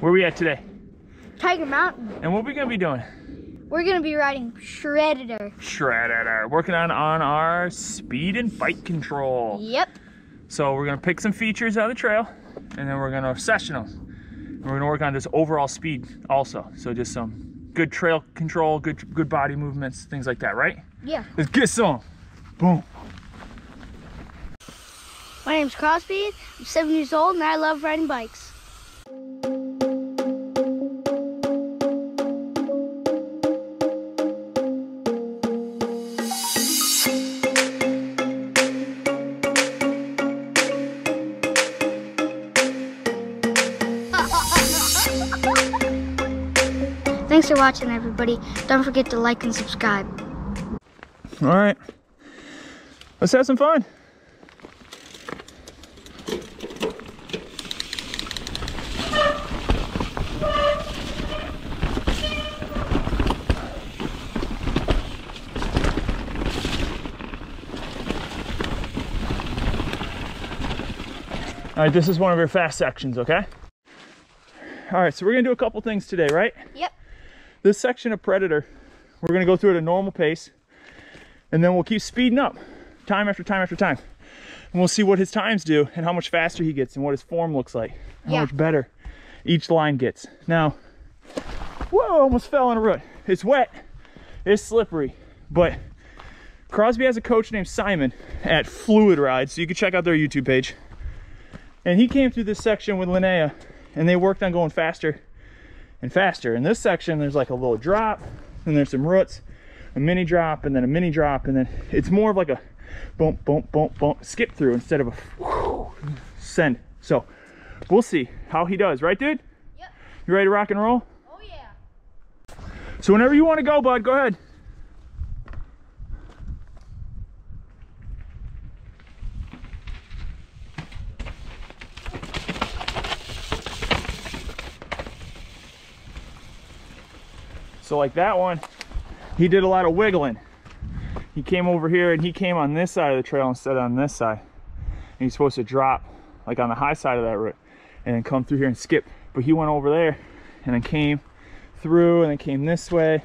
Where are we at today? Tiger Mountain. And what are we gonna be doing? We're gonna be riding Shredder. Working on our speed and bike control. Yep. So we're gonna pick some features out of the trail, and then we're gonna session them. And we're gonna work on just overall speed also. So just some good trail control, good body movements, things like that, right? Yeah. Let's get some. Boom. My name's Crosby. I'm 7 years old and I love riding bikes. Thanks for watching, everybody. Don't forget to like and subscribe. All right, let's have some fun. All right, this is one of your fast sections, okay? All right, so we're gonna do a couple things today, right? Yep. This section of Predator, we're gonna go through at a normal pace, and then we'll keep speeding up time after time after time. And we'll see what his times do and how much faster he gets and what his form looks like, how much better each line gets. Now, whoa, almost fell in a root. It's wet, it's slippery, but Crosby has a coach named Simon at Fluidride, so you can check out their YouTube page. And he came through this section with Linnea, and they worked on going faster and faster. In this section, there's like a little drop, and there's some roots, a mini drop, and then a mini drop, and then it's more of like a bump, bump, bump, bump, skip through instead of a whoosh, send. So we'll see how he does, right, dude? Yep. You ready to rock and roll? Oh yeah. So whenever you want to go, bud, go ahead. So like that one, he did a lot of wiggling. He came over here and he came on this side of the trail instead of on this side. And he's supposed to drop like on the high side of that route and then come through here and skip. But he went over there and then came through and then came this way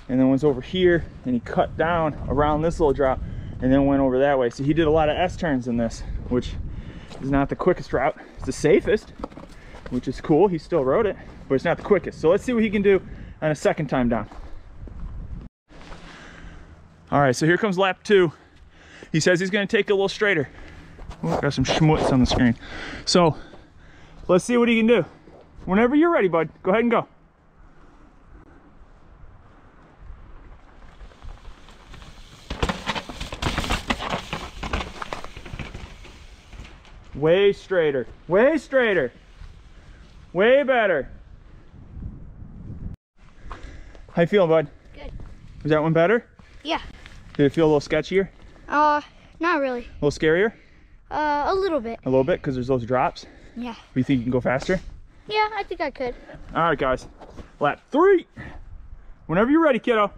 and then was over here and he cut down around this little drop and then went over that way. So he did a lot of S-turns in this, which is not the quickest route. It's the safest, which is cool. He still rode it, but it's not the quickest. So let's see what he can do on a second time down. All right, so here comes lap 2. He says he's gonna take it a little straighter. Oh, got some schmutz on the screen. So let's see what he can do. Whenever you're ready, bud, go ahead and go. Way straighter, way straighter, way better. How you feeling, bud? Good. Was that one better? Yeah. Did it feel a little sketchier? Not really. A little scarier? A little bit. A little bit, because there's those drops? Yeah. Do you think you can go faster? Yeah, I think I could. All right, guys. Lap 3. Whenever you're ready, kiddo.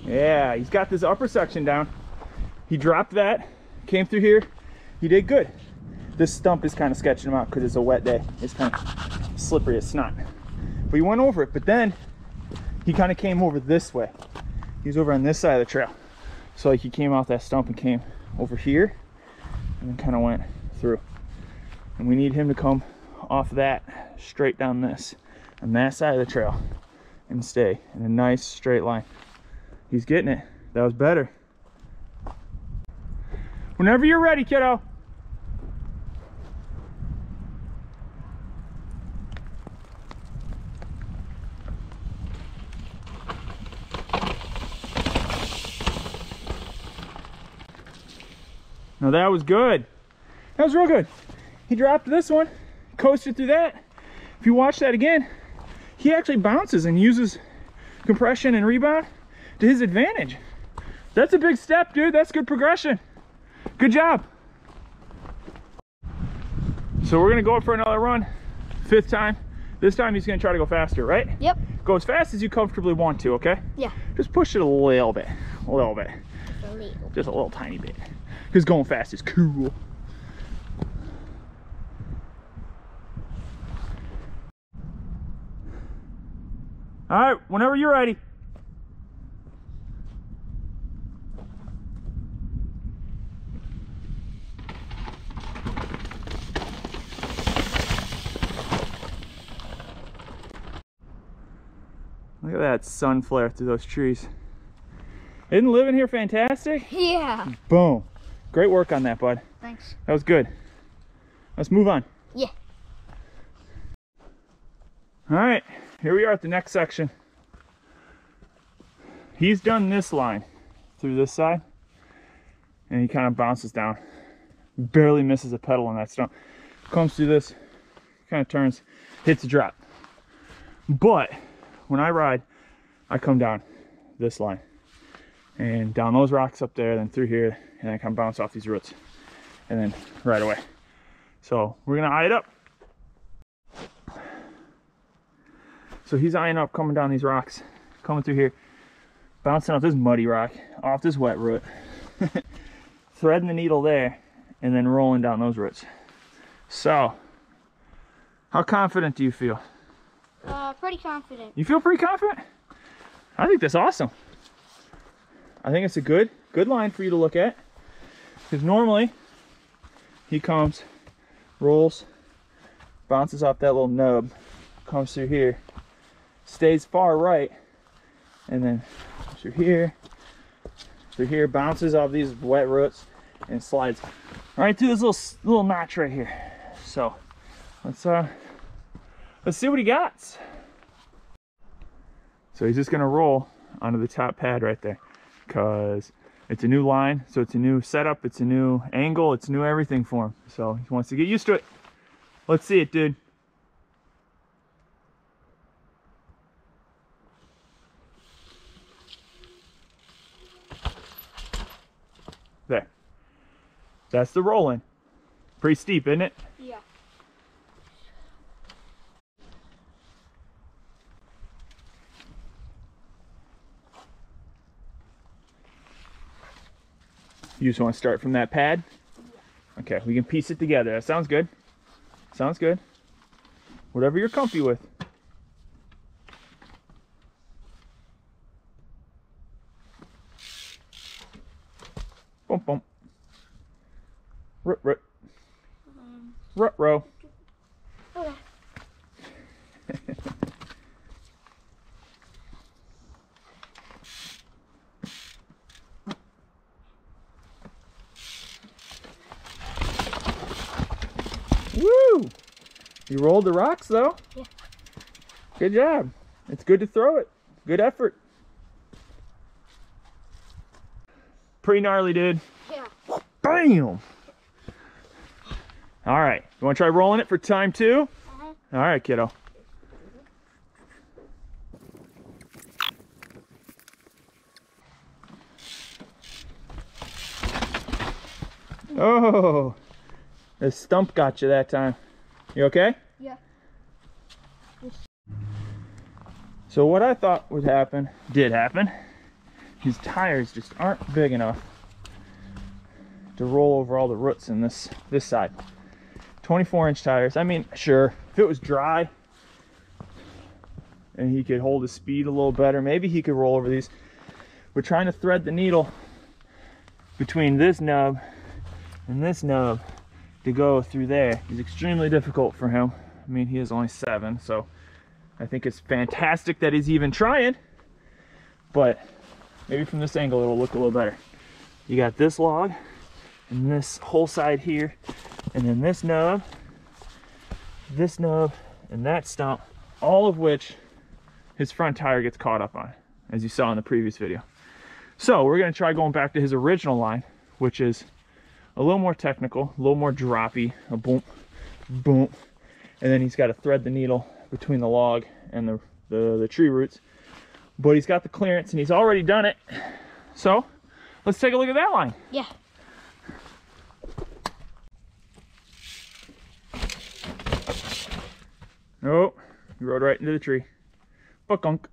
Yeah, he's got this upper section down. He dropped that, came through here. He did good. This stump is kind of sketching him out because it's a wet day. It's kind of slippery as snot. But he went over it, but then he kind of came over this way. He was over on this side of the trail. So like he came off that stump and came over here and then kind of went through. And we need him to come off that straight down this on that side of the trail and stay in a nice straight line. He's getting it. That was better. Whenever you're ready, kiddo. Now that was good. That was real good. He dropped this one, coasted through that. If you watch that again, he actually bounces and uses compression and rebound to his advantage. That's a big step, dude. That's good progression. Good job. So we're gonna go for another run, 5th time. This time he's gonna try to go faster, right? Yep. Go as fast as you comfortably want to, okay? Yeah. Just push it a little bit. A little bit. A little. Just a little tiny bit. Because going fast is cool. All right, whenever you're ready. Look at that sun flare through those trees. Isn't living here fantastic? Yeah. Boom. Great work on that, bud. Thanks. That was good. Let's move on. Yeah. All right, here we are at the next section. He's done this line through this side, and he kind of bounces down. Barely misses a pedal on that stump. Comes through this, kind of turns, hits a drop. But when I ride, I come down this line and down those rocks up there, then through here, and I kind of bounce off these roots and then right away. So we're gonna eye it up. So he's eyeing up, coming down these rocks, coming through here, bouncing off this muddy rock, off this wet root, threading the needle there, and then rolling down those roots. So, how confident do you feel? Pretty confident. You feel pretty confident? I think that's awesome. I think it's a good line for you to look at. Because normally, he comes, rolls, bounces off that little nub, comes through here, stays far right, and then through here, bounces off these wet roots, and slides right through this little notch right here. So, let's see what he got. So he's just gonna roll onto the top pad right there, because it's a new line, so it's a new setup, it's a new angle, it's new everything for him. So he wants to get used to it. Let's see it, dude. There. That's the rolling. Pretty steep, isn't it? Yeah. You just want to start from that pad? Yeah. Okay, we can piece it together. That sounds good. Sounds good. Whatever you're comfy with. Bump, bump. Rut, rut. Rut, row. Okay. Woo! You rolled the rocks though? Yeah. Good job. It's good to throw it. Good effort. Pretty gnarly, dude. Yeah. Bam! All right. You want to try rolling it for time 2? Uh-huh. All right, kiddo. Oh, the stump got you that time. You okay? Yeah. So what I thought would happen, did happen. His tires just aren't big enough to roll over all the roots in this side. 24-inch tires. I mean, sure, if it was dry and he could hold his speed a little better, maybe he could roll over these. We're trying to thread the needle between this nub and this nub to go through there. It's extremely difficult for him. I mean, he is only 7, so I think it's fantastic that he's even trying, but maybe from this angle it'll look a little better. You got this log and this whole side here, and then this nub, and that stump, all of which his front tire gets caught up on, as you saw in the previous video. So we're gonna try going back to his original line, which is a little more technical, a little more droppy, a boom, boom, and then he's got to thread the needle between the log and the tree roots. But he's got the clearance and he's already done it. So let's take a look at that line. Yeah. Oh, he rode right into the tree. Spunk.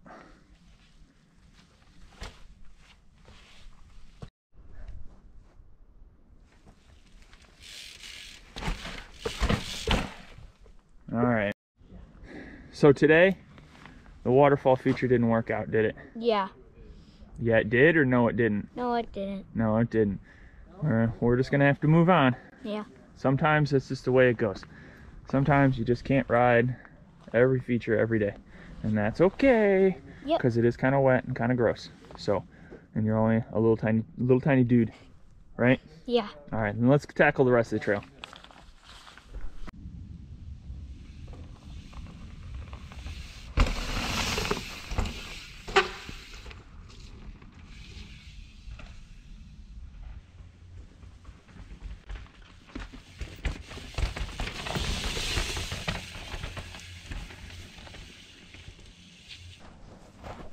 All right. So today, the waterfall feature didn't work out, did it? Yeah. Yeah, it did, or no, it didn't? No, it didn't. No, it didn't. We're just gonna have to move on. Yeah. Sometimes that's just the way it goes. Sometimes you just can't ride every feature every day, and that's okay. Yep. Because it is kind of wet and kind of gross. So, and you're only a little tiny dude, right? Yeah. All right, then let's tackle the rest of the trail.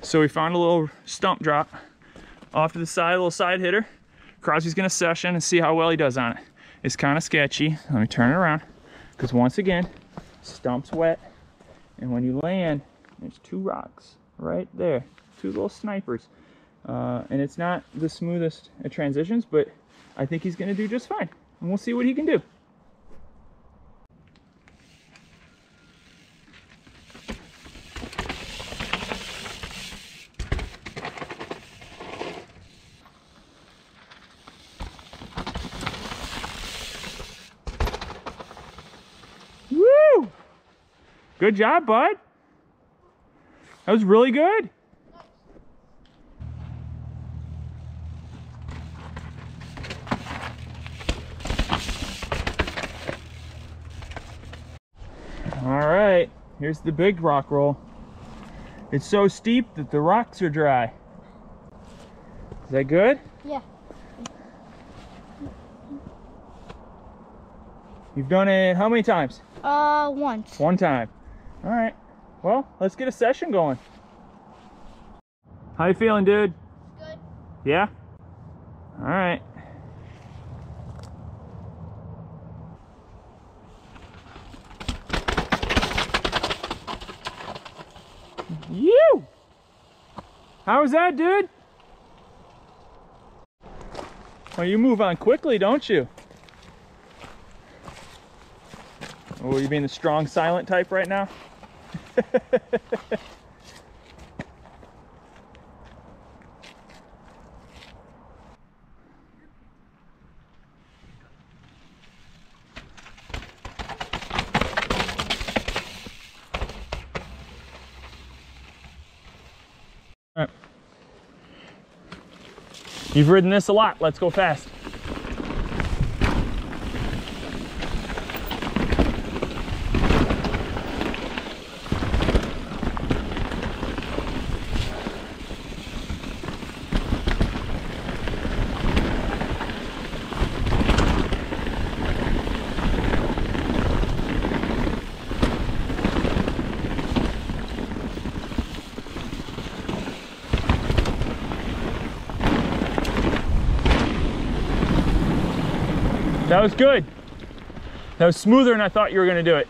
So we found a little stump drop off to the side, a little side hitter. Crosby's gonna session and see how well he does on it. It's kind of sketchy. Let me turn it around, because once again, stump's wet, and when you land, there's two rocks right there, two little snipers. And it's not the smoothest at transitions, but I think he's gonna do just fine, and we'll see what he can do. Woo! Good job, bud. That was really good. All right, here's the big rock roll. It's so steep that the rocks are dry. Is that good? Yeah. You've done it how many times? Once. One time. All right. Well, let's get a session going. How you feeling, dude? Good. Yeah? All right. You! How was that, dude? Well, you move on quickly, don't you? Oh, you being the strong, silent type right now? All right. You've ridden this a lot. Let's go fast. That was good. That was smoother than I thought you were going to do it.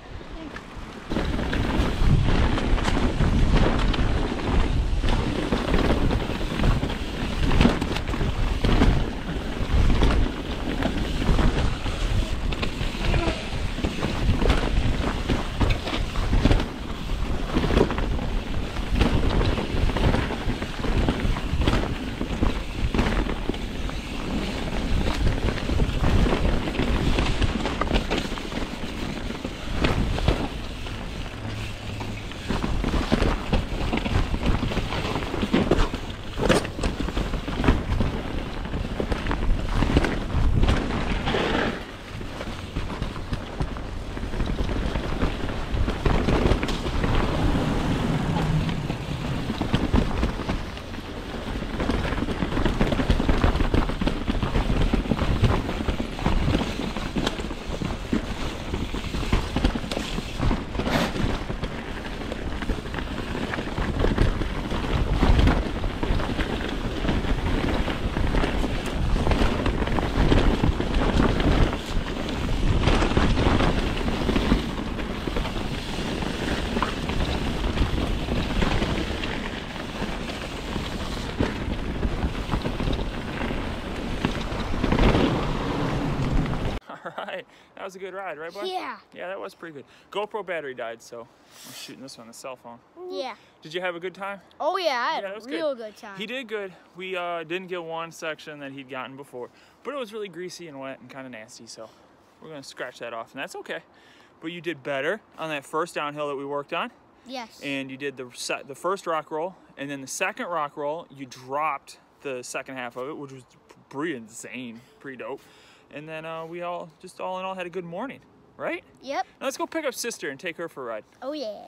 right. That was a good ride, right, boy? Yeah. Yeah, that was pretty good. GoPro battery died, so I'm shooting this on the cell phone. Yeah. Did you have a good time? Oh yeah, I had Yeah, that a was real good time. He did good. We didn't get one section that he'd gotten before, but it was really greasy and wet and kind of nasty, so we're gonna scratch that off, and that's okay. But you did better on that first downhill that we worked on. Yes. And you did the first rock roll, and then the second rock roll, you dropped the second half of it, which was pretty insane, pretty dope. And then we all in all had a good morning, right? Yep. Now let's go pick up sister and take her for a ride. Oh yeah.